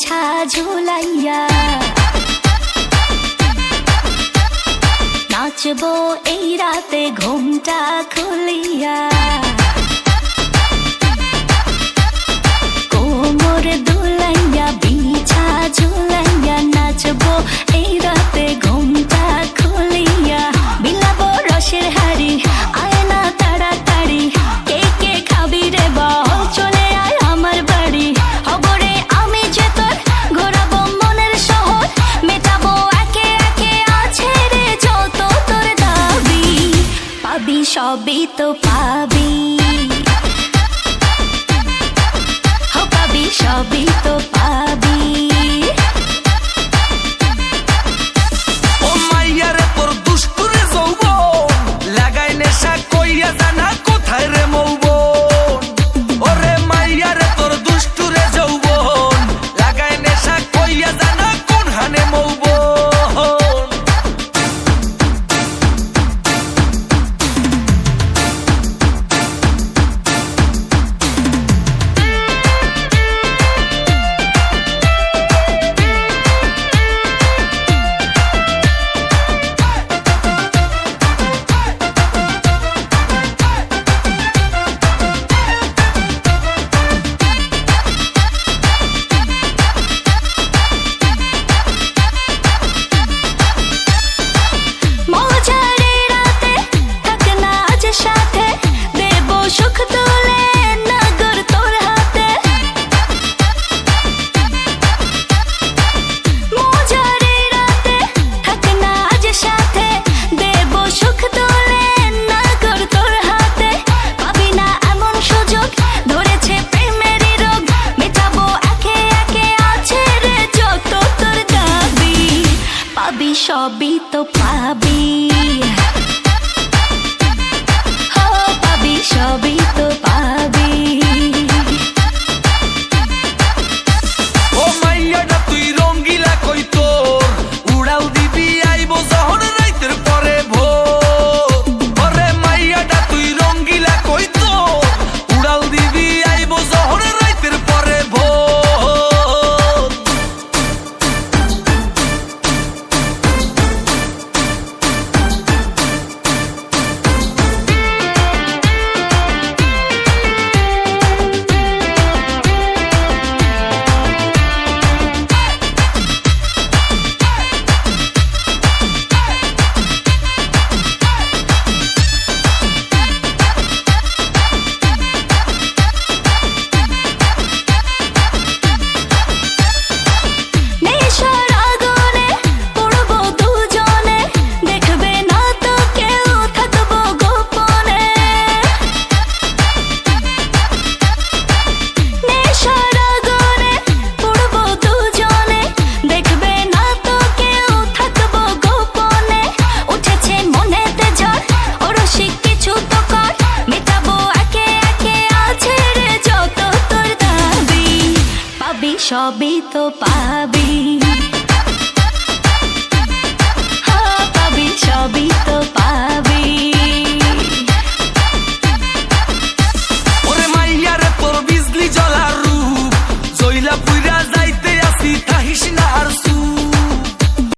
বিছা ঝুলাইয়া নাচবো এই রাতে ঘুমটা খুলিয়া কোমর দুলাইয়া বিছা ঝুলাইয়া নাচবো এই রাতে ঘুমটা খুলিয়া বিলাবো রসের হাড়ি আয়না তাড়াতাড়ি কে কে খাবি রে বল চলে আয় আমার বাড়ি হবরে আমি যে তোর ঘোরাবো মনের শহর মেটাবো একে একে আছে রে যত তোর দাবি পাবি সবই তো পাবি পাবি সবই তো পাবি ও মাইয়ারে তোর দুষ্টুরে যৌবন লাগাই নেশা কইয়া জানা কোথায় রে মৌবন ওরে মাইয়ারে তোর দুষ্টুরে যৌবন লাগাই নেশা কইয়া জানা কোন হানে মৌবন সবই তো পাবি পাবি সবই তো পাবি ও মাইয়াটা তুই রঙ্গিলা কই তোর উড়াও দিবি আইবো যখন রাইতের পরে ভোর ওরে মাইয়াটা তুই রঙ্গিলা কই তোর উড়াও দিবি আইবো যখন রাইতের পরে ভোর সবই তো পাবি